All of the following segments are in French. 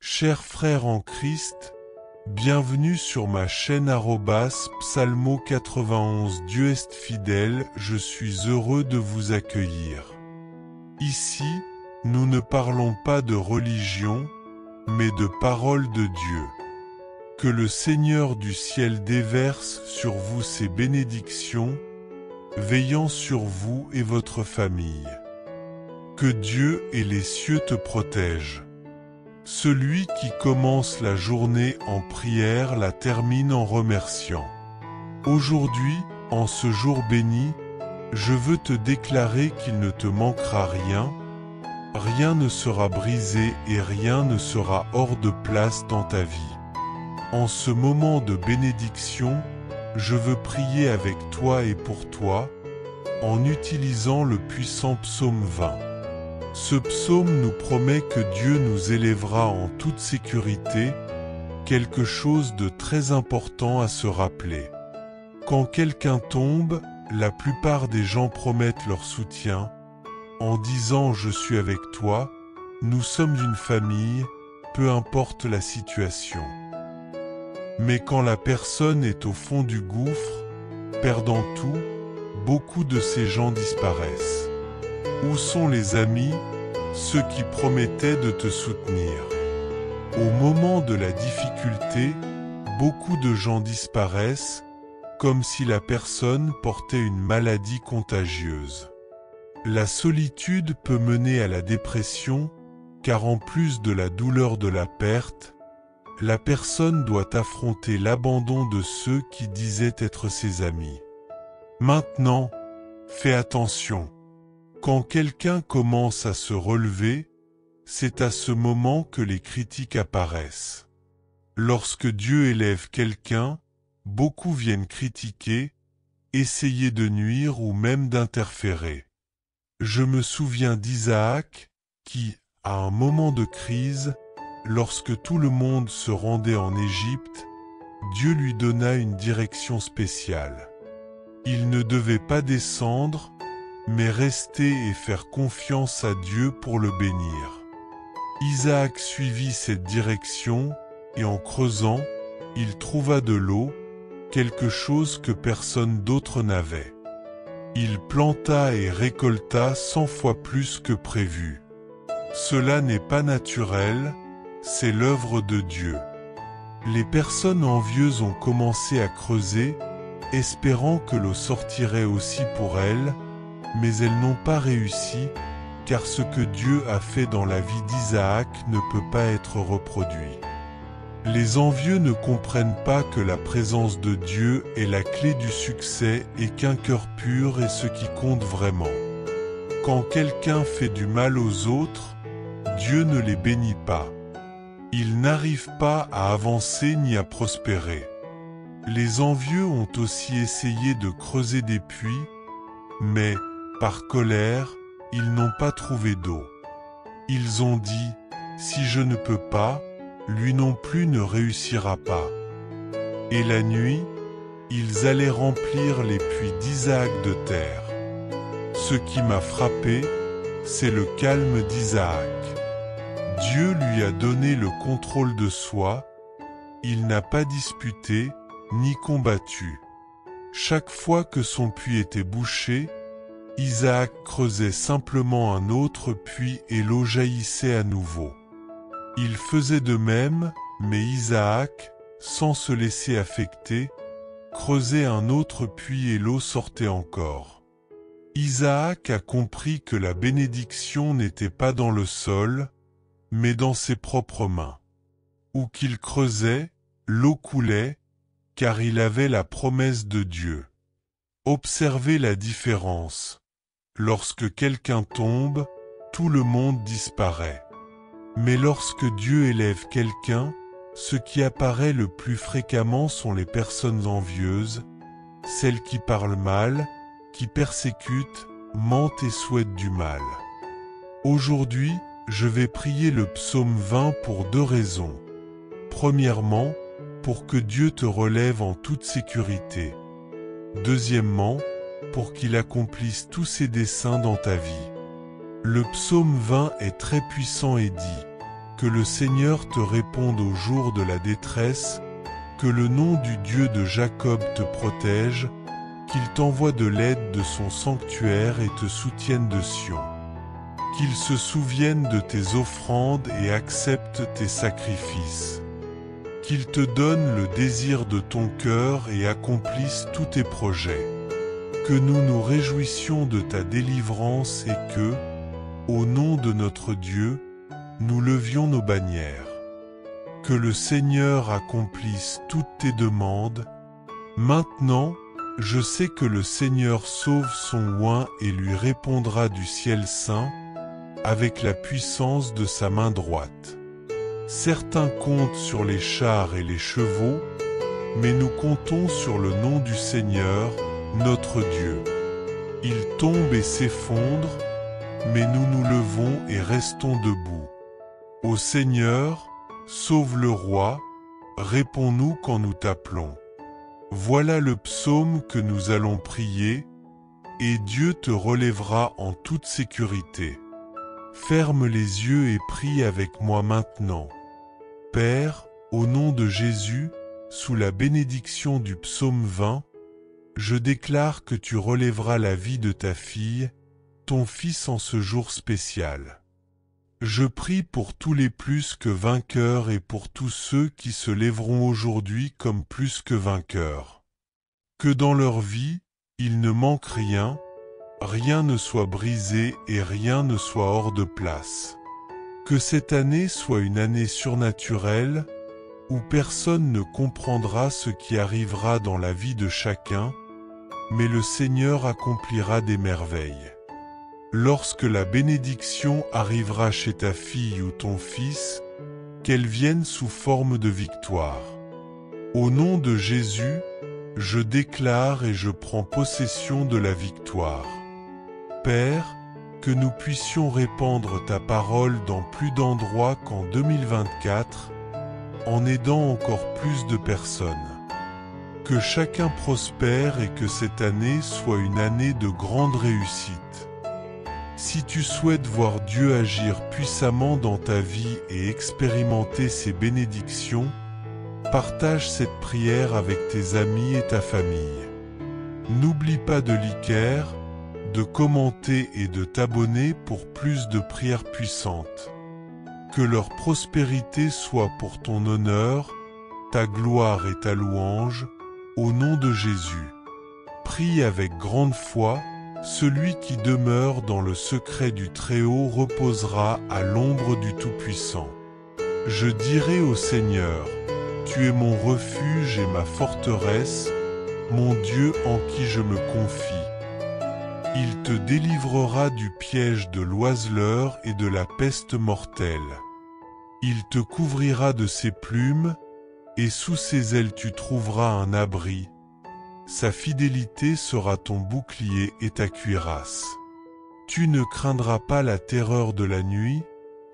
Chers frères en Christ, bienvenue sur ma chaîne Psalmo 91. Dieu est fidèle, je suis heureux de vous accueillir. Ici, nous ne parlons pas de religion, mais de parole de Dieu. Que le Seigneur du ciel déverse sur vous ses bénédictions, veillant sur vous et votre famille. Que Dieu et les cieux te protègent. Celui qui commence la journée en prière la termine en remerciant. Aujourd'hui, en ce jour béni, je veux te déclarer qu'il ne te manquera rien, rien ne sera brisé et rien ne sera hors de place dans ta vie. En ce moment de bénédiction, je veux prier avec toi et pour toi, en utilisant le puissant psaume 20. Ce psaume nous promet que Dieu nous élèvera en toute sécurité, quelque chose de très important à se rappeler. Quand quelqu'un tombe, la plupart des gens promettent leur soutien, en disant « Je suis avec toi », nous sommes une famille, peu importe la situation. Mais quand la personne est au fond du gouffre, perdant tout, beaucoup de ces gens disparaissent. Où sont les amis, ceux qui promettaient de te soutenir? Au moment de la difficulté, beaucoup de gens disparaissent, comme si la personne portait une maladie contagieuse. La solitude peut mener à la dépression, car en plus de la douleur de la perte, la personne doit affronter l'abandon de ceux qui disaient être ses amis. Maintenant, fais attention. Quand quelqu'un commence à se relever, c'est à ce moment que les critiques apparaissent. Lorsque Dieu élève quelqu'un, beaucoup viennent critiquer, essayer de nuire ou même d'interférer. Je me souviens d'Isaac, qui, à un moment de crise, lorsque tout le monde se rendait en Égypte, Dieu lui donna une direction spéciale. Il ne devait pas descendre, mais rester et faire confiance à Dieu pour le bénir. Isaac suivit cette direction, et en creusant, il trouva de l'eau, quelque chose que personne d'autre n'avait. Il planta et récolta 100 fois plus que prévu. Cela n'est pas naturel, c'est l'œuvre de Dieu. Les personnes envieuses ont commencé à creuser, espérant que l'eau sortirait aussi pour elles, mais elles n'ont pas réussi, car ce que Dieu a fait dans la vie d'Isaac ne peut pas être reproduit. Les envieux ne comprennent pas que la présence de Dieu est la clé du succès et qu'un cœur pur est ce qui compte vraiment. Quand quelqu'un fait du mal aux autres, Dieu ne les bénit pas. Ils n'arrivent pas à avancer ni à prospérer. Les envieux ont aussi essayé de creuser des puits, mais, par colère, ils n'ont pas trouvé d'eau. Ils ont dit, si je ne peux pas, lui non plus ne réussira pas. Et la nuit, ils allaient remplir les puits d'Isaac de terre. Ce qui m'a frappé, c'est le calme d'Isaac. Dieu lui a donné le contrôle de soi, il n'a pas disputé, ni combattu. Chaque fois que son puits était bouché, Isaac creusait simplement un autre puits et l'eau jaillissait à nouveau. Il faisait de même, mais Isaac, sans se laisser affecter, creusait un autre puits et l'eau sortait encore. Isaac a compris que la bénédiction n'était pas dans le sol, mais dans ses propres mains. Où qu'il creusait, l'eau coulait, car il avait la promesse de Dieu. Observez la différence. Lorsque quelqu'un tombe, tout le monde disparaît. Mais lorsque Dieu élève quelqu'un, ce qui apparaît le plus fréquemment sont les personnes envieuses, celles qui parlent mal, qui persécutent, mentent et souhaitent du mal. Aujourd'hui, je vais prier le psaume 20 pour deux raisons. Premièrement, pour que Dieu te relève en toute sécurité. Deuxièmement, pour qu'il accomplisse tous ses desseins dans ta vie. Le psaume 20 est très puissant et dit que le Seigneur te réponde au jour de la détresse, que le nom du Dieu de Jacob te protège, qu'il t'envoie de l'aide de son sanctuaire et te soutienne de Sion. Qu'il se souvienne de tes offrandes et accepte tes sacrifices. Qu'il te donne le désir de ton cœur et accomplisse tous tes projets. Que nous nous réjouissions de ta délivrance et que, au nom de notre Dieu, nous levions nos bannières. Que le Seigneur accomplisse toutes tes demandes. Maintenant, je sais que le Seigneur sauve son oint et lui répondra du ciel saint, avec la puissance de sa main droite. Certains comptent sur les chars et les chevaux, mais nous comptons sur le nom du Seigneur, notre Dieu. Ils tombent et s'effondrent, mais nous nous levons et restons debout. Ô Seigneur, sauve le roi, réponds-nous quand nous t'appelons. Voilà le psaume que nous allons prier, et Dieu te relèvera en toute sécurité. Ferme les yeux et prie avec moi maintenant. Père, au nom de Jésus, sous la bénédiction du psaume 20, je déclare que tu relèveras la vie de ta fille, ton fils en ce jour spécial. Je prie pour tous les plus que vainqueurs et pour tous ceux qui se lèveront aujourd'hui comme plus que vainqueurs. Que dans leur vie, il ne manque rien, rien ne soit brisé et rien ne soit hors de place. Que cette année soit une année surnaturelle, où personne ne comprendra ce qui arrivera dans la vie de chacun, mais le Seigneur accomplira des merveilles. Lorsque la bénédiction arrivera chez ta fille ou ton fils, qu'elle vienne sous forme de victoire. Au nom de Jésus, je déclare et je prends possession de la victoire. Père, que nous puissions répandre ta parole dans plus d'endroits qu'en 2024, en aidant encore plus de personnes. Que chacun prospère et que cette année soit une année de grande réussite. Si tu souhaites voir Dieu agir puissamment dans ta vie et expérimenter ses bénédictions, partage cette prière avec tes amis et ta famille. N'oublie pas de liker, de commenter et de t'abonner pour plus de prières puissantes. Que leur prospérité soit pour ton honneur, ta gloire et ta louange, au nom de Jésus. Prie avec grande foi, celui qui demeure dans le secret du Très-Haut reposera à l'ombre du Tout-Puissant. Je dirai au Seigneur, tu es mon refuge et ma forteresse, mon Dieu en qui je me confie. Il te délivrera du piège de l'oiseleur et de la peste mortelle. Il te couvrira de ses plumes, et sous ses ailes tu trouveras un abri. Sa fidélité sera ton bouclier et ta cuirasse. Tu ne craindras pas la terreur de la nuit,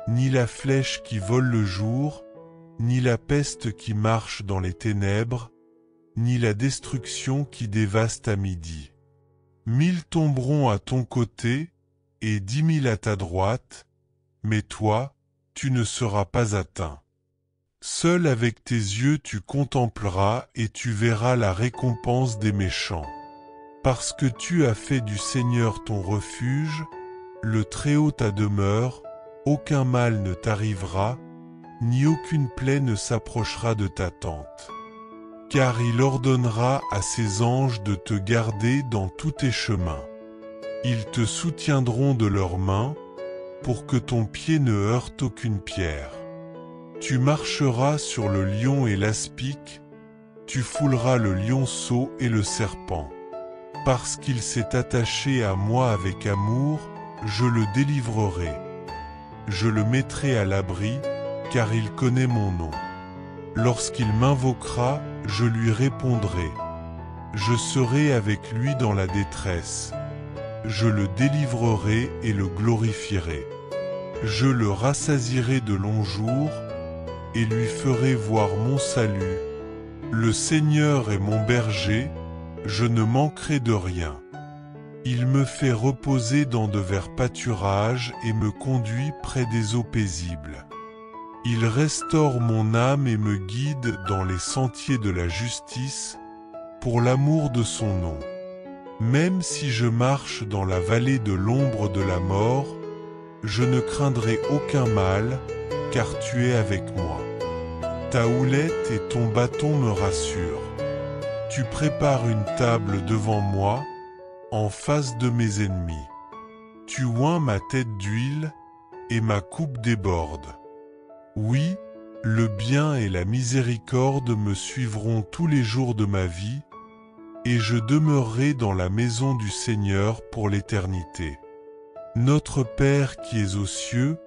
ni la flèche qui vole le jour, ni la peste qui marche dans les ténèbres, ni la destruction qui dévaste à midi. 1000 tomberont à ton côté, et 10 000 à ta droite, mais toi, tu ne seras pas atteint. Seul avec tes yeux tu contempleras et tu verras la récompense des méchants. Parce que tu as fait du Seigneur ton refuge, le Très-Haut ta demeure, aucun mal ne t'arrivera, ni aucune plaie ne s'approchera de ta tente. Car il ordonnera à ses anges de te garder dans tous tes chemins. Ils te soutiendront de leurs mains, pour que ton pied ne heurte aucune pierre. Tu marcheras sur le lion et l'aspic, tu fouleras le lionceau et le serpent. Parce qu'il s'est attaché à moi avec amour, je le délivrerai. Je le mettrai à l'abri, car il connaît mon nom. Lorsqu'il m'invoquera, je lui répondrai. Je serai avec lui dans la détresse. Je le délivrerai et le glorifierai. Je le rassasierai de longs jours, et lui ferai voir mon salut. Le Seigneur est mon berger, je ne manquerai de rien. Il me fait reposer dans de verts pâturages et me conduit près des eaux paisibles. Il restaure mon âme et me guide dans les sentiers de la justice, pour l'amour de son nom. Même si je marche dans la vallée de l'ombre de la mort, je ne craindrai aucun mal, car tu es avec moi. Ta houlette et ton bâton me rassurent. Tu prépares une table devant moi, en face de mes ennemis. Tu oins ma tête d'huile, et ma coupe déborde. Oui, le bien et la miséricorde me suivront tous les jours de ma vie, et je demeurerai dans la maison du Seigneur pour l'éternité. Notre Père qui es aux cieux,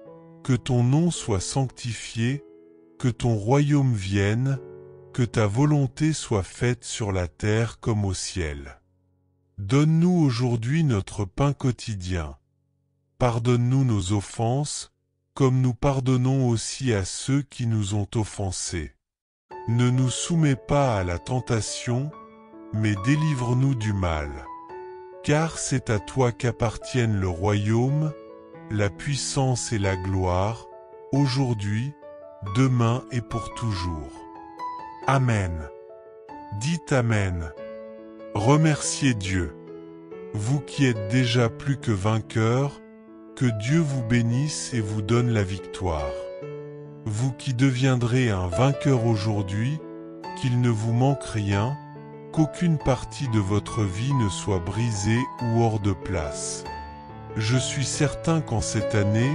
que ton nom soit sanctifié, que ton royaume vienne, que ta volonté soit faite sur la terre comme au ciel. Donne-nous aujourd'hui notre pain quotidien. Pardonne-nous nos offenses, comme nous pardonnons aussi à ceux qui nous ont offensés. Ne nous soumets pas à la tentation, mais délivre-nous du mal. Car c'est à toi qu'appartiennent le royaume, la puissance et la gloire, aujourd'hui, demain et pour toujours. Amen. Dites Amen. Remerciez Dieu. Vous qui êtes déjà plus que vainqueurs, que Dieu vous bénisse et vous donne la victoire. Vous qui deviendrez un vainqueur aujourd'hui, qu'il ne vous manque rien, qu'aucune partie de votre vie ne soit brisée ou hors de place. Je suis certain qu'en cette année,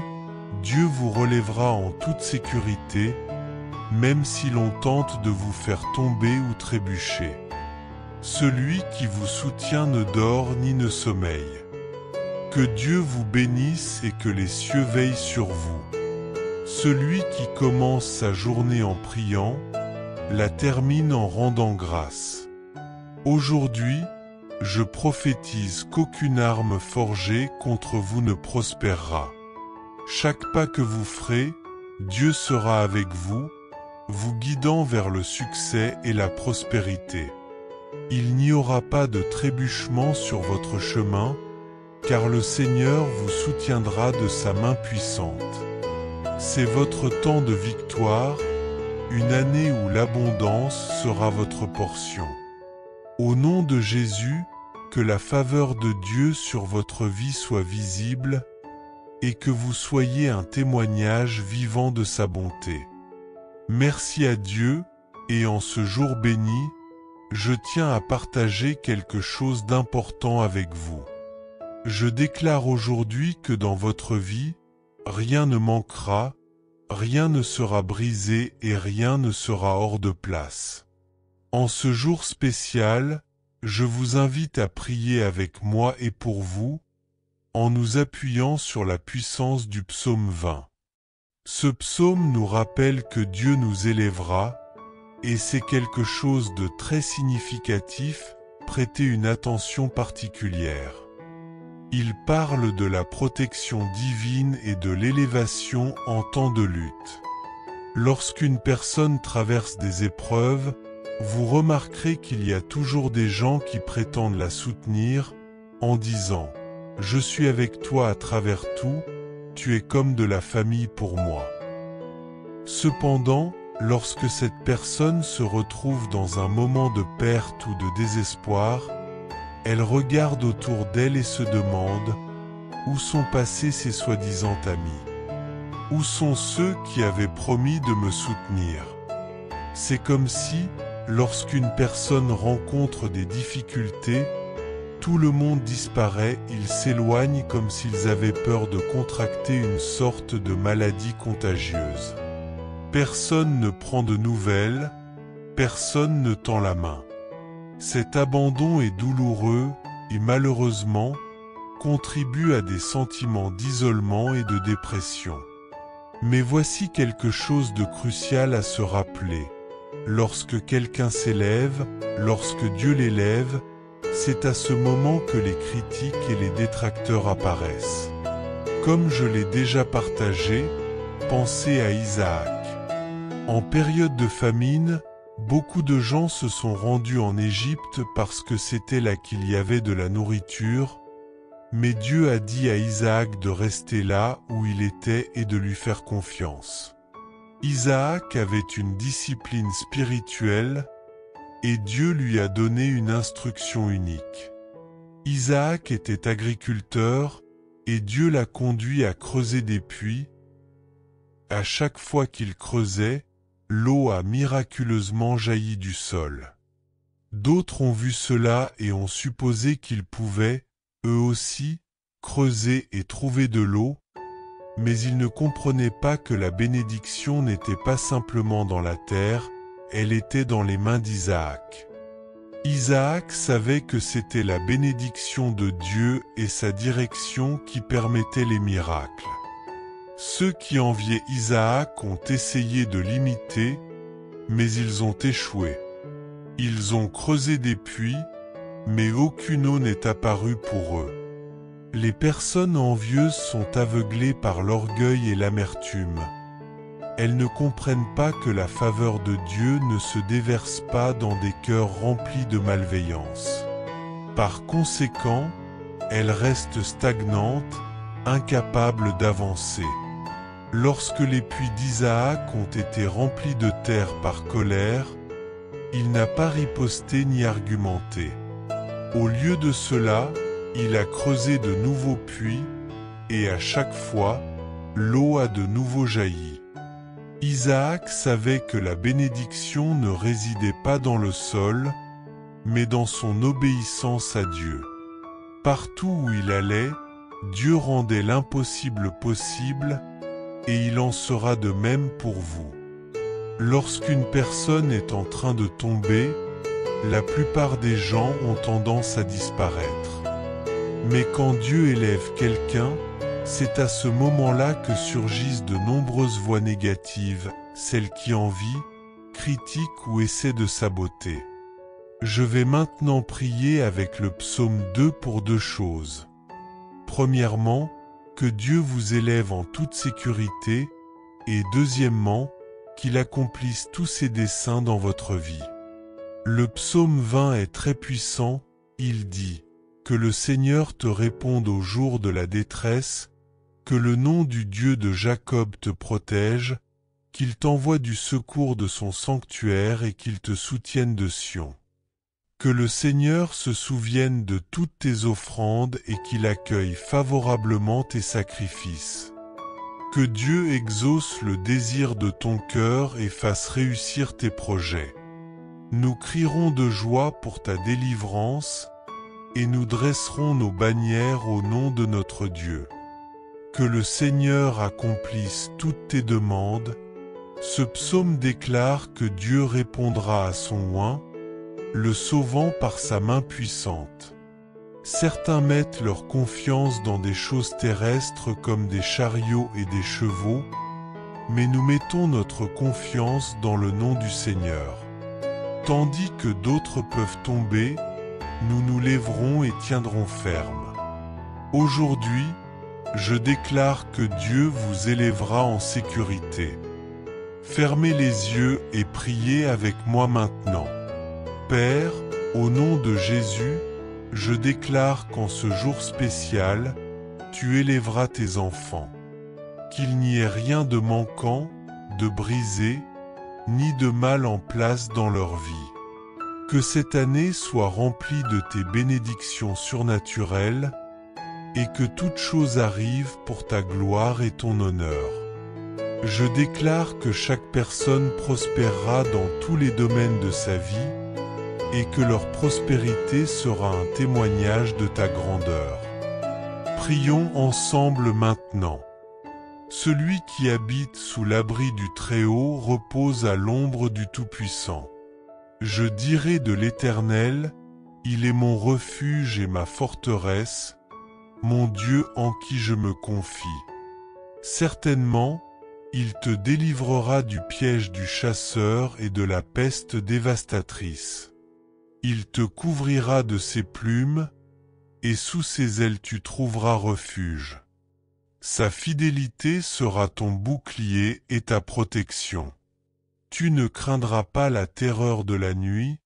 Dieu vous relèvera en toute sécurité, même si l'on tente de vous faire tomber ou trébucher. Celui qui vous soutient ne dort ni ne sommeille. Que Dieu vous bénisse et que les cieux veillent sur vous. Celui qui commence sa journée en priant, la termine en rendant grâce. Aujourd'hui, je prophétise qu'aucune arme forgée contre vous ne prospérera. Chaque pas que vous ferez, Dieu sera avec vous, vous guidant vers le succès et la prospérité. Il n'y aura pas de trébuchement sur votre chemin, car le Seigneur vous soutiendra de sa main puissante. C'est votre temps de victoire, une année où l'abondance sera votre portion. Au nom de Jésus, que la faveur de Dieu sur votre vie soit visible, et que vous soyez un témoignage vivant de sa bonté. Merci à Dieu, et en ce jour béni, je tiens à partager quelque chose d'important avec vous. Je déclare aujourd'hui que dans votre vie, rien ne manquera, rien ne sera brisé et rien ne sera hors de place. En ce jour spécial, je vous invite à prier avec moi et pour vous, en nous appuyant sur la puissance du psaume 20. Ce psaume nous rappelle que Dieu nous élèvera, et c'est quelque chose de très significatif, prêtez une attention particulière. Il parle de la protection divine et de l'élévation en temps de lutte. Lorsqu'une personne traverse des épreuves, vous remarquerez qu'il y a toujours des gens qui prétendent la soutenir, en disant « Je suis avec toi à travers tout, tu es comme de la famille pour moi ». Cependant, lorsque cette personne se retrouve dans un moment de perte ou de désespoir, elle regarde autour d'elle et se demande « Où sont passés ces soi-disant amis? Où sont ceux qui avaient promis de me soutenir ?» C'est comme si, lorsqu'une personne rencontre des difficultés, tout le monde disparaît, ils s'éloignent comme s'ils avaient peur de contracter une sorte de maladie contagieuse. Personne ne prend de nouvelles, personne ne tend la main. Cet abandon est douloureux et malheureusement contribue à des sentiments d'isolement et de dépression. Mais voici quelque chose de crucial à se rappeler. Lorsque quelqu'un s'élève, lorsque Dieu l'élève, c'est à ce moment que les critiques et les détracteurs apparaissent. Comme je l'ai déjà partagé, pensez à Isaac. En période de famine, beaucoup de gens se sont rendus en Égypte parce que c'était là qu'il y avait de la nourriture, mais Dieu a dit à Isaac de rester là où il était et de lui faire confiance. Isaac avait une discipline spirituelle, et Dieu lui a donné une instruction unique. Isaac était agriculteur, et Dieu l'a conduit à creuser des puits. À chaque fois qu'il creusait, l'eau a miraculeusement jailli du sol. D'autres ont vu cela et ont supposé qu'ils pouvaient, eux aussi, creuser et trouver de l'eau, mais ils ne comprenaient pas que la bénédiction n'était pas simplement dans la terre, elle était dans les mains d'Isaac. Isaac savait que c'était la bénédiction de Dieu et sa direction qui permettaient les miracles. Ceux qui enviaient Isaac ont essayé de l'imiter, mais ils ont échoué. Ils ont creusé des puits, mais aucune eau n'est apparue pour eux. Les personnes envieuses sont aveuglées par l'orgueil et l'amertume. Elles ne comprennent pas que la faveur de Dieu ne se déverse pas dans des cœurs remplis de malveillance. Par conséquent, elles restent stagnantes, incapables d'avancer. Lorsque les puits d'Isaac ont été remplis de terre par colère, il n'a pas riposté ni argumenté. Au lieu de cela, il a creusé de nouveaux puits, et à chaque fois, l'eau a de nouveau jailli. Isaac savait que la bénédiction ne résidait pas dans le sol, mais dans son obéissance à Dieu. Partout où il allait, Dieu rendait l'impossible possible, et il en sera de même pour vous. Lorsqu'une personne est en train de tomber, la plupart des gens ont tendance à disparaître. Mais quand Dieu élève quelqu'un, c'est à ce moment-là que surgissent de nombreuses voix négatives, celles qui envient, critiquent ou essaient de saboter. Je vais maintenant prier avec le psaume 2 pour deux choses. Premièrement, que Dieu vous élève en toute sécurité, et deuxièmement, qu'il accomplisse tous ses desseins dans votre vie. Le psaume 20 est très puissant, il dit « Que le Seigneur te réponde au jour de la détresse, que le nom du Dieu de Jacob te protège, qu'il t'envoie du secours de son sanctuaire et qu'il te soutienne de Sion. Que le Seigneur se souvienne de toutes tes offrandes et qu'il accueille favorablement tes sacrifices. Que Dieu exauce le désir de ton cœur et fasse réussir tes projets. Nous crierons de joie pour ta délivrance, et nous dresserons nos bannières au nom de notre Dieu. Que le Seigneur accomplisse toutes tes demandes. Ce psaume déclare que Dieu répondra à son oint, le sauvant par sa main puissante. Certains mettent leur confiance dans des choses terrestres comme des chariots et des chevaux, mais nous mettons notre confiance dans le nom du Seigneur. Tandis que d'autres peuvent tomber, nous nous lèverons et tiendrons ferme. Aujourd'hui, je déclare que Dieu vous élèvera en sécurité. Fermez les yeux et priez avec moi maintenant. Père, au nom de Jésus, je déclare qu'en ce jour spécial, tu élèveras tes enfants. Qu'il n'y ait rien de manquant, de brisé, ni de mal en place dans leur vie. Que cette année soit remplie de tes bénédictions surnaturelles, et que toute chose arrive pour ta gloire et ton honneur. Je déclare que chaque personne prospérera dans tous les domaines de sa vie, et que leur prospérité sera un témoignage de ta grandeur. Prions ensemble maintenant. Celui qui habite sous l'abri du Très-Haut repose à l'ombre du Tout-Puissant. Je dirai de l'Éternel, il est mon refuge et ma forteresse, mon Dieu en qui je me confie. Certainement, il te délivrera du piège du chasseur et de la peste dévastatrice. Il te couvrira de ses plumes, et sous ses ailes tu trouveras refuge. Sa fidélité sera ton bouclier et ta protection. Tu ne craindras pas la terreur de la nuit,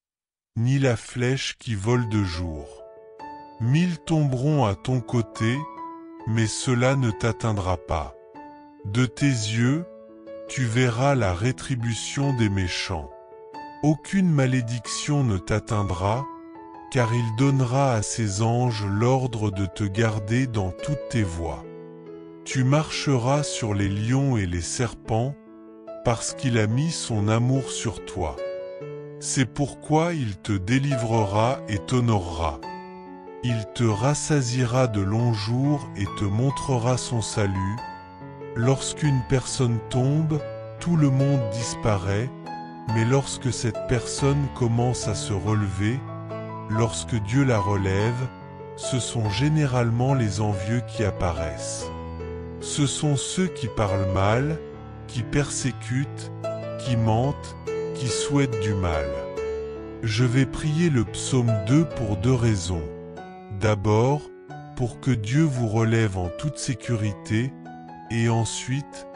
ni la flèche qui vole de jour. 1000 tomberont à ton côté, mais cela ne t'atteindra pas. De tes yeux, tu verras la rétribution des méchants. Aucune malédiction ne t'atteindra, car il donnera à ses anges l'ordre de te garder dans toutes tes voies. Tu marcheras sur les lions et les serpents, parce qu'il a mis son amour sur toi. C'est pourquoi il te délivrera et t'honorera. Il te rassasiera de longs jours et te montrera son salut. Lorsqu'une personne tombe, tout le monde disparaît, mais lorsque cette personne commence à se relever, lorsque Dieu la relève, ce sont généralement les envieux qui apparaissent. Ce sont ceux qui parlent mal, qui persécutent, qui mentent, qui souhaitent du mal. Je vais prier le psaume 2 pour 2 raisons. D'abord, pour que Dieu vous relève en toute sécurité, et ensuite,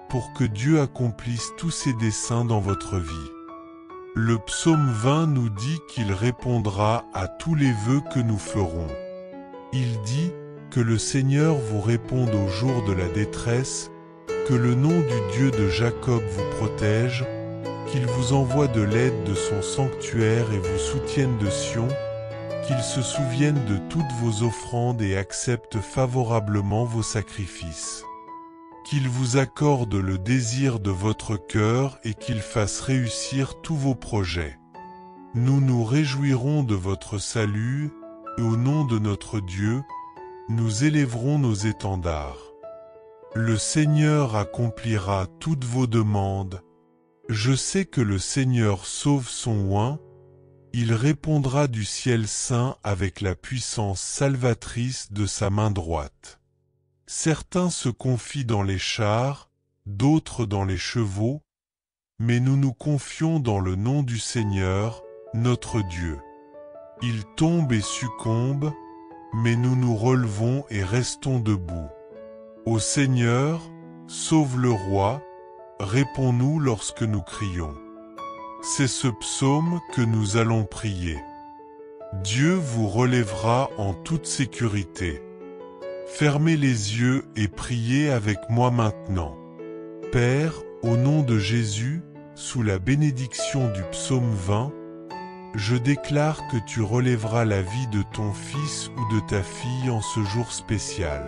pour que Dieu accomplisse tous ses desseins dans votre vie. Le psaume 20 nous dit qu'il répondra à tous les vœux que nous ferons. Il dit que le Seigneur vous réponde au jour de la détresse, que le nom du Dieu de Jacob vous protège, qu'il vous envoie de l'aide de son sanctuaire et vous soutienne de Sion, qu'il se souvienne de toutes vos offrandes et accepte favorablement vos sacrifices. Qu'il vous accorde le désir de votre cœur et qu'il fasse réussir tous vos projets. Nous nous réjouirons de votre salut, et au nom de notre Dieu, nous élèverons nos étendards. Le Seigneur accomplira toutes vos demandes. Je sais que le Seigneur sauve son oint, il répondra du ciel saint avec la puissance salvatrice de sa main droite. Certains se confient dans les chars, d'autres dans les chevaux, mais nous nous confions dans le nom du Seigneur, notre Dieu. Ils tombent et succombent, mais nous nous relevons et restons debout. Ô Seigneur, sauve le roi, réponds-nous lorsque nous crions. C'est ce psaume que nous allons prier. Dieu vous relèvera en toute sécurité. Fermez les yeux et priez avec moi maintenant. Père, au nom de Jésus, sous la bénédiction du psaume 20, je déclare que tu relèveras la vie de ton fils ou de ta fille en ce jour spécial.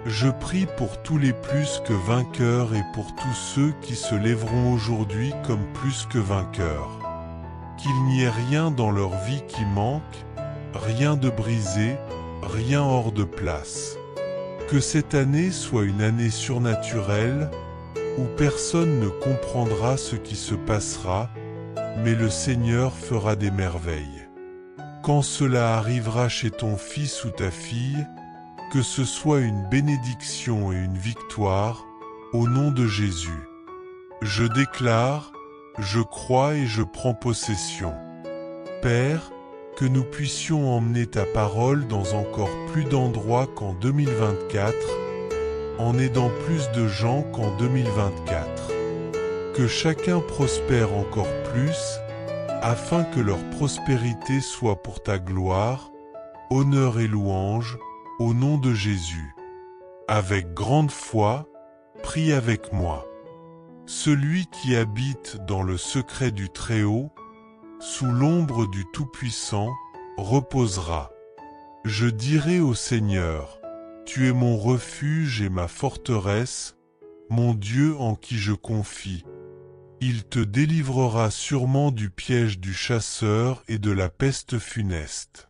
Je prie pour tous les plus que vainqueurs et pour tous ceux qui se lèveront aujourd'hui comme plus que vainqueurs. Qu'il n'y ait rien dans leur vie qui manque, rien de brisé, rien hors de place. Que cette année soit une année surnaturelle, où personne ne comprendra ce qui se passera, mais le Seigneur fera des merveilles. Quand cela arrivera chez ton fils ou ta fille, que ce soit une bénédiction et une victoire, au nom de Jésus. Je déclare, je crois et je prends possession. Père, que nous puissions emmener ta parole dans encore plus d'endroits qu'en 2024, en aidant plus de gens qu'en 2024. Que chacun prospère encore plus, afin que leur prospérité soit pour ta gloire, honneur et louange, au nom de Jésus. Avec grande foi, prie avec moi. Celui qui habite dans le secret du Très-Haut, sous l'ombre du Tout-Puissant, reposera. Je dirai au Seigneur, tu es mon refuge et ma forteresse, mon Dieu en qui je confie. Il te délivrera sûrement du piège du chasseur et de la peste funeste.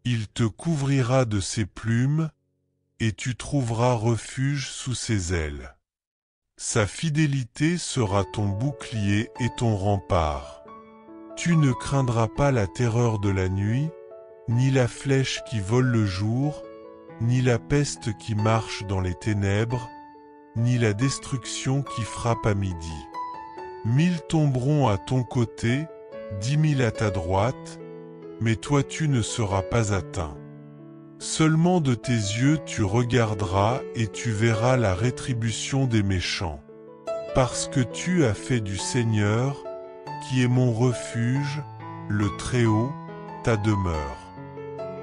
Il te couvrira de ses plumes, et tu trouveras refuge sous ses ailes. Sa fidélité sera ton bouclier et ton rempart. Tu ne craindras pas la terreur de la nuit, ni la flèche qui vole le jour, ni la peste qui marche dans les ténèbres, ni la destruction qui frappe à midi. 1000 tomberont à ton côté, 10 000 à ta droite, mais toi tu ne seras pas atteint. Seulement de tes yeux tu regarderas et tu verras la rétribution des méchants. Parce que tu as fait du Seigneur, qui est mon refuge, le Très-Haut, ta demeure.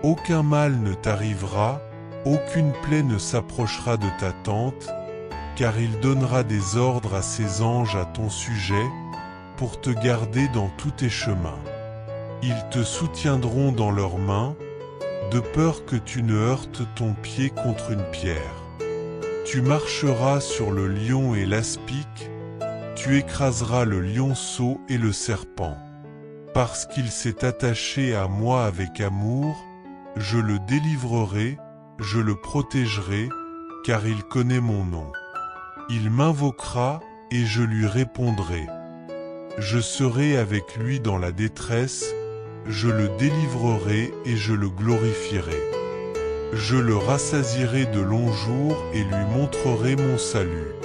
Aucun mal ne t'arrivera, aucune plaie ne s'approchera de ta tente, car il donnera des ordres à ses anges à ton sujet, pour te garder dans tous tes chemins. Ils te soutiendront dans leurs mains, de peur que tu ne heurtes ton pied contre une pierre. Tu marcheras sur le lion et l'aspic, tu écraseras le lionceau et le serpent. Parce qu'il s'est attaché à moi avec amour, je le délivrerai, je le protégerai, car il connaît mon nom. Il m'invoquera, et je lui répondrai. Je serai avec lui dans la détresse, je le délivrerai et je le glorifierai. Je le rassasierai de longs jours et lui montrerai mon salut.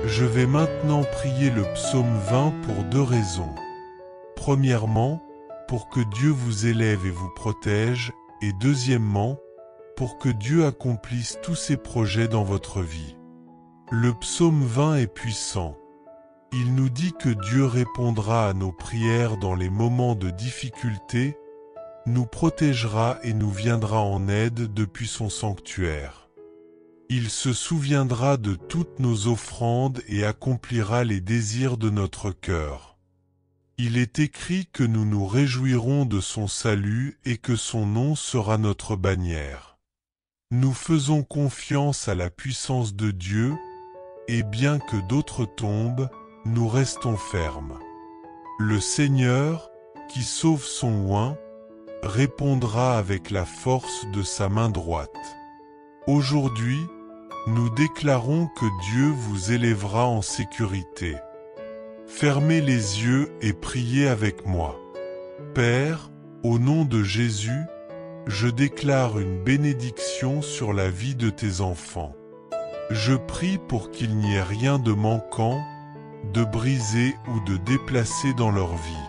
Je vais maintenant prier le psaume 20 pour 2 raisons. Premièrement, pour que Dieu vous élève et vous protège, et deuxièmement, pour que Dieu accomplisse tous ses projets dans votre vie. Le psaume 20 est puissant. Il nous dit que Dieu répondra à nos prières dans les moments de difficulté, nous protégera et nous viendra en aide depuis son sanctuaire. Il se souviendra de toutes nos offrandes et accomplira les désirs de notre cœur. Il est écrit que nous nous réjouirons de son salut et que son nom sera notre bannière. Nous faisons confiance à la puissance de Dieu, et bien que d'autres tombent, nous restons fermes. Le Seigneur, qui sauve son oint, répondra avec la force de sa main droite. Aujourd'hui, nous déclarons que Dieu vous élèvera en sécurité. Fermez les yeux et priez avec moi. Père, au nom de Jésus, je déclare une bénédiction sur la vie de tes enfants. Je prie pour qu'il n'y ait rien de manquant, de brisé ou de déplacé dans leur vie.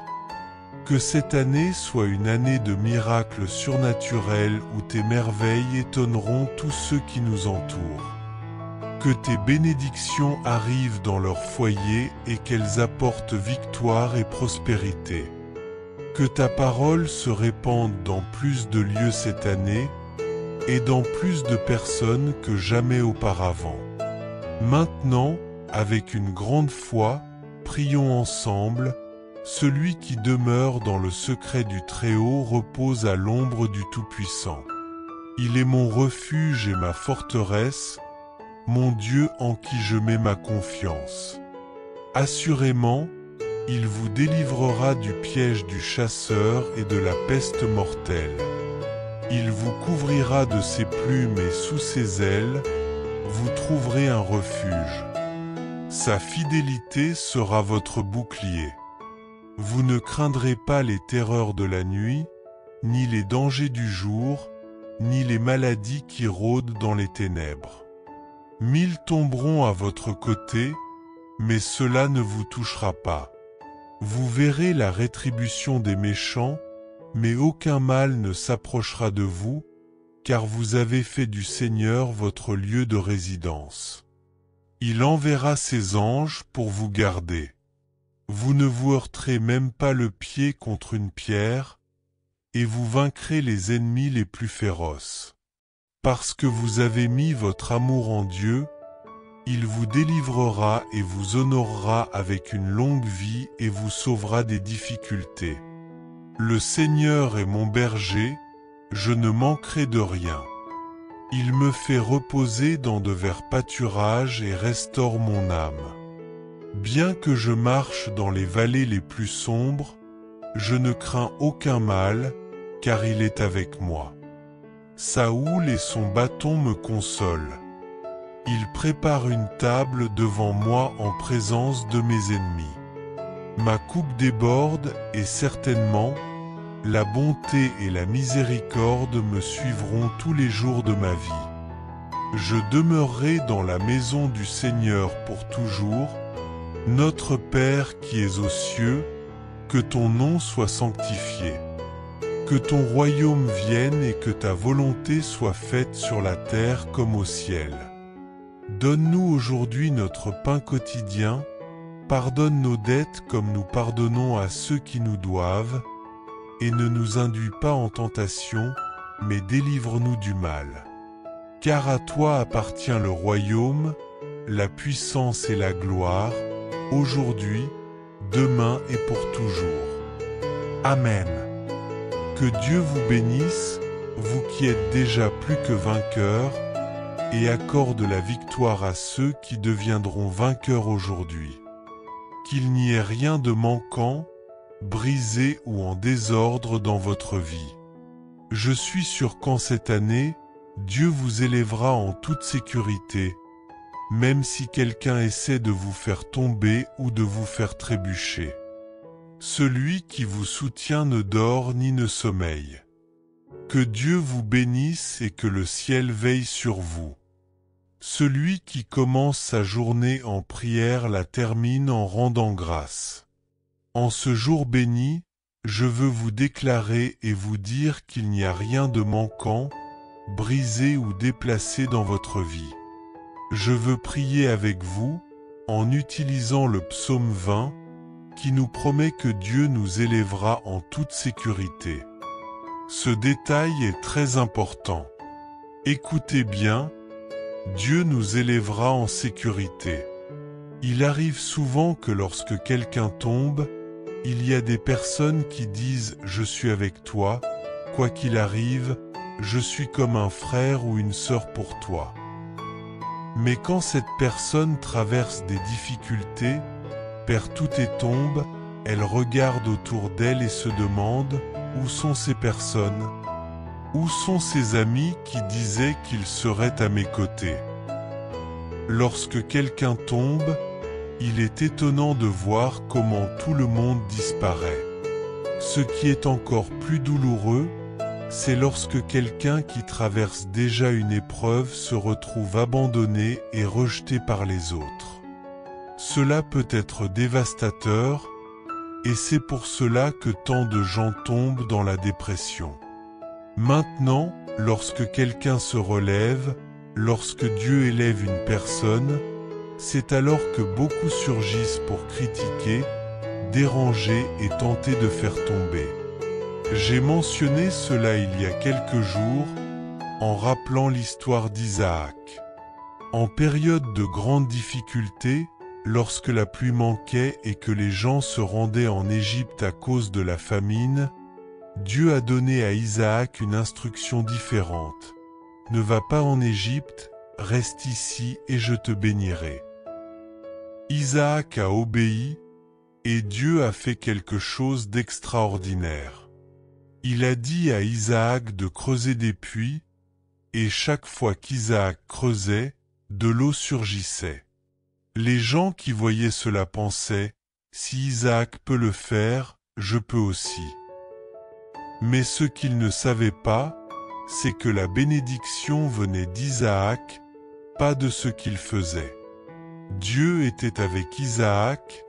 Que cette année soit une année de miracles surnaturels où tes merveilles étonneront tous ceux qui nous entourent. Que tes bénédictions arrivent dans leur foyer et qu'elles apportent victoire et prospérité. Que ta parole se répande dans plus de lieux cette année et dans plus de personnes que jamais auparavant. Maintenant, avec une grande foi, prions ensemble. Celui qui demeure dans le secret du Très-Haut repose à l'ombre du Tout-Puissant. Il est mon refuge et ma forteresse, mon Dieu en qui je mets ma confiance. Assurément, il vous délivrera du piège du chasseur et de la peste mortelle. Il vous couvrira de ses plumes et sous ses ailes, vous trouverez un refuge. Sa fidélité sera votre bouclier. Vous ne craindrez pas les terreurs de la nuit, ni les dangers du jour, ni les maladies qui rôdent dans les ténèbres. 1000 tomberont à votre côté, mais cela ne vous touchera pas. Vous verrez la rétribution des méchants, mais aucun mal ne s'approchera de vous, car vous avez fait du Seigneur votre lieu de résidence. Il enverra ses anges pour vous garder. Vous ne vous heurterez même pas le pied contre une pierre, et vous vaincrez les ennemis les plus féroces. Parce que vous avez mis votre amour en Dieu, il vous délivrera et vous honorera avec une longue vie et vous sauvera des difficultés. Le Seigneur est mon berger, je ne manquerai de rien. Il me fait reposer dans de verts pâturages et restaure mon âme. Bien que je marche dans les vallées les plus sombres, je ne crains aucun mal, car il est avec moi. Sa houle et son bâton me consolent. Il prépare une table devant moi en présence de mes ennemis. Ma coupe déborde et certainement, la bonté et la miséricorde me suivront tous les jours de ma vie. Je demeurerai dans la maison du Seigneur pour toujours. Notre Père qui es aux cieux, que ton nom soit sanctifié. Que ton royaume vienne et que ta volonté soit faite sur la terre comme au ciel. Donne-nous aujourd'hui notre pain quotidien, pardonne nos dettes comme nous pardonnons à ceux qui nous doivent, et ne nous induis pas en tentation, mais délivre-nous du mal. Car à toi appartient le royaume, la puissance et la gloire, aujourd'hui, demain et pour toujours. Amen. Que Dieu vous bénisse, vous qui êtes déjà plus que vainqueurs, et accorde la victoire à ceux qui deviendront vainqueurs aujourd'hui. Qu'il n'y ait rien de manquant, brisé ou en désordre dans votre vie. Je suis sûr qu'en cette année, Dieu vous élèvera en toute sécurité, même si quelqu'un essaie de vous faire tomber ou de vous faire trébucher. Celui qui vous soutient ne dort ni ne sommeille. Que Dieu vous bénisse et que le ciel veille sur vous. Celui qui commence sa journée en prière la termine en rendant grâce. En ce jour béni, je veux vous déclarer et vous dire qu'il n'y a rien de manquant, brisé ou déplacé dans votre vie. Je veux prier avec vous, en utilisant le psaume 20, qui nous promet que Dieu nous élèvera en toute sécurité. Ce détail est très important. Écoutez bien, Dieu nous élèvera en sécurité. Il arrive souvent que lorsque quelqu'un tombe, il y a des personnes qui disent « Je suis avec toi, quoi qu'il arrive, je suis comme un frère ou une sœur pour toi ». Mais quand cette personne traverse des difficultés, perd tout et tombe, elle regarde autour d'elle et se demande « Où sont ces personnes ? Où sont ces amis qui disaient qu'ils seraient à mes côtés ?» Lorsque quelqu'un tombe, il est étonnant de voir comment tout le monde disparaît. Ce qui est encore plus douloureux, c'est lorsque quelqu'un qui traverse déjà une épreuve se retrouve abandonné et rejeté par les autres. Cela peut être dévastateur, et c'est pour cela que tant de gens tombent dans la dépression. Maintenant, lorsque quelqu'un se relève, lorsque Dieu élève une personne, c'est alors que beaucoup surgissent pour critiquer, déranger et tenter de faire tomber. J'ai mentionné cela il y a quelques jours, en rappelant l'histoire d'Isaac. En période de grande difficulté, lorsque la pluie manquait et que les gens se rendaient en Égypte à cause de la famine, Dieu a donné à Isaac une instruction différente. Ne va pas en Égypte, reste ici et je te bénirai. Isaac a obéi, et Dieu a fait quelque chose d'extraordinaire. Il a dit à Isaac de creuser des puits, et chaque fois qu'Isaac creusait, de l'eau surgissait. Les gens qui voyaient cela pensaient, si Isaac peut le faire, je peux aussi. Mais ce qu'ils ne savaient pas, c'est que la bénédiction venait d'Isaac, pas de ce qu'il faisait. Dieu était avec Isaac,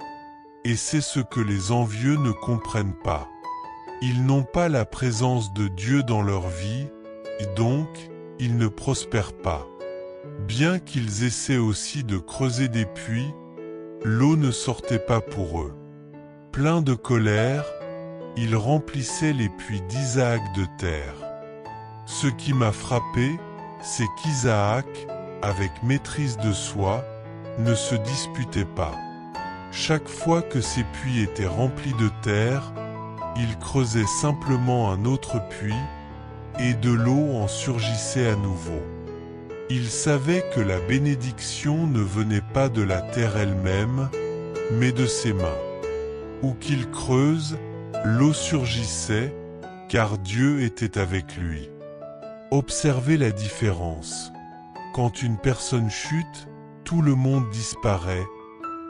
et c'est ce que les envieux ne comprennent pas. Ils n'ont pas la présence de Dieu dans leur vie, et donc, ils ne prospèrent pas. Bien qu'ils essaient aussi de creuser des puits, l'eau ne sortait pas pour eux. Plein de colère, ils remplissaient les puits d'Isaac de terre. Ce qui m'a frappé, c'est qu'Isaac, avec maîtrise de soi, ne se disputait pas. Chaque fois que ces puits étaient remplis de terre, il creusait simplement un autre puits, et de l'eau en surgissait à nouveau. Il savait que la bénédiction ne venait pas de la terre elle-même, mais de ses mains. Où qu'il creuse, l'eau surgissait, car Dieu était avec lui. Observez la différence. Quand une personne chute, tout le monde disparaît,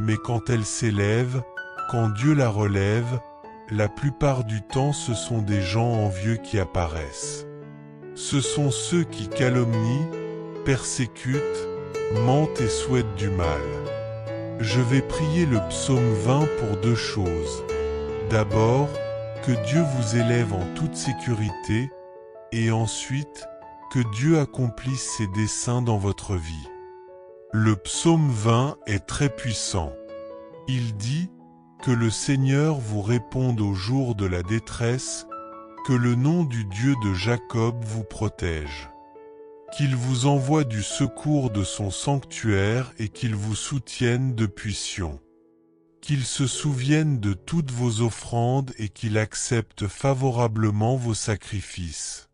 mais quand elle s'élève, quand Dieu la relève, la plupart du temps ce sont des gens envieux qui apparaissent. Ce sont ceux qui calomnient, persécutent, mentent et souhaitent du mal. Je vais prier le psaume 20 pour deux choses. D'abord, que Dieu vous élève en toute sécurité, et ensuite, que Dieu accomplisse ses desseins dans votre vie. Le psaume 20 est très puissant. Il dit que le Seigneur vous réponde au jour de la détresse, que le nom du Dieu de Jacob vous protège. qu'il vous envoie du secours de son sanctuaire et qu'il vous soutienne depuis Sion. Qu'il se souvienne de toutes vos offrandes et qu'il accepte favorablement vos sacrifices.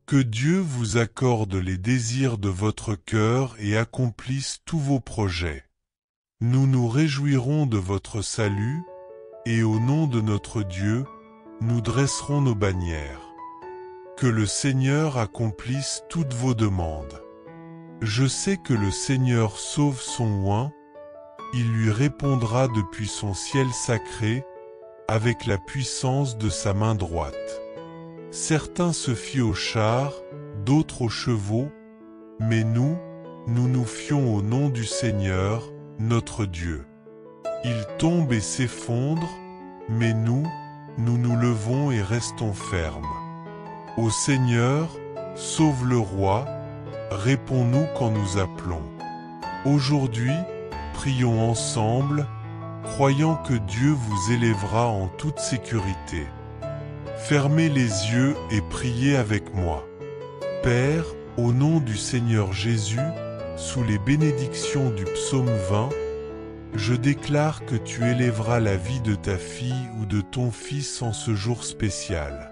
Que Dieu vous accorde les désirs de votre cœur et accomplisse tous vos projets. Nous nous réjouirons de votre salut, et au nom de notre Dieu, nous dresserons nos bannières. Que le Seigneur accomplisse toutes vos demandes. Je sais que le Seigneur sauve son oint, il lui répondra depuis son ciel sacré, avec la puissance de sa main droite. Certains se fient aux chars, d'autres aux chevaux, mais nous nous fions au nom du Seigneur, notre Dieu. Ils tombent et s'effondrent, mais nous nous levons et restons fermes. Ô Seigneur, sauve le roi, réponds-nous quand nous appelons. Aujourd'hui, prions ensemble, croyant que Dieu vous élèvera en toute sécurité. Fermez les yeux et priez avec moi. Père, au nom du Seigneur Jésus, sous les bénédictions du psaume 20, je déclare que tu élèveras la vie de ta fille ou de ton fils en ce jour spécial.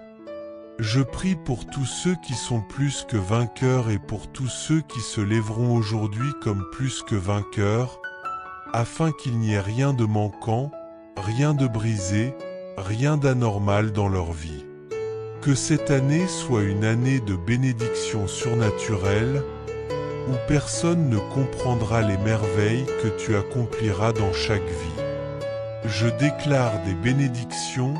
Je prie pour tous ceux qui sont plus que vainqueurs et pour tous ceux qui se lèveront aujourd'hui comme plus que vainqueurs, afin qu'il n'y ait rien de manquant, rien de brisé, rien d'anormal dans leur vie. Que cette année soit une année de bénédiction surnaturelle, où personne ne comprendra les merveilles que tu accompliras dans chaque vie. Je déclare des bénédictions,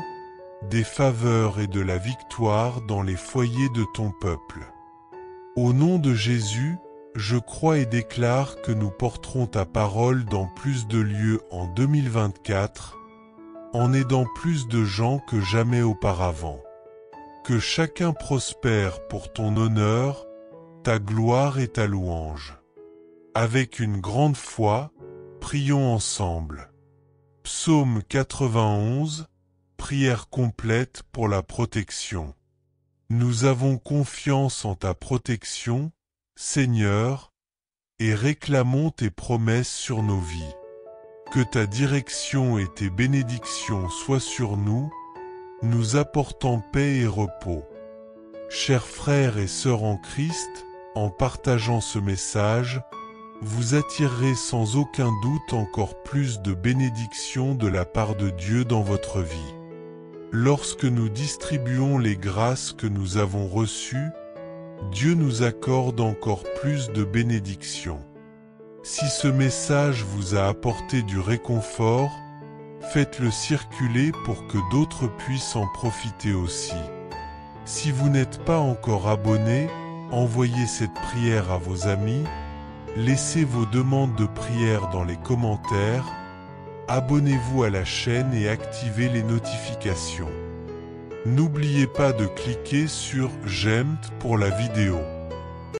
des faveurs et de la victoire dans les foyers de ton peuple. Au nom de Jésus, je crois et déclare que nous porterons ta parole dans plus de lieux en 2024, en aidant plus de gens que jamais auparavant. Que chacun prospère pour ton honneur, ta gloire et ta louange. Avec une grande foi, prions ensemble. Psaume 91, prière complète pour la protection. Nous avons confiance en ta protection, Seigneur, et réclamons tes promesses sur nos vies. Que ta direction et tes bénédictions soient sur nous, nous apportant paix et repos. Chers frères et sœurs en Christ, en partageant ce message, vous attirerez sans aucun doute encore plus de bénédictions de la part de Dieu dans votre vie. Lorsque nous distribuons les grâces que nous avons reçues, Dieu nous accorde encore plus de bénédictions. Si ce message vous a apporté du réconfort, faites-le circuler pour que d'autres puissent en profiter aussi. Si vous n'êtes pas encore abonné, envoyez cette prière à vos amis, laissez vos demandes de prière dans les commentaires, abonnez-vous à la chaîne et activez les notifications. N'oubliez pas de cliquer sur « J'aime » pour la vidéo.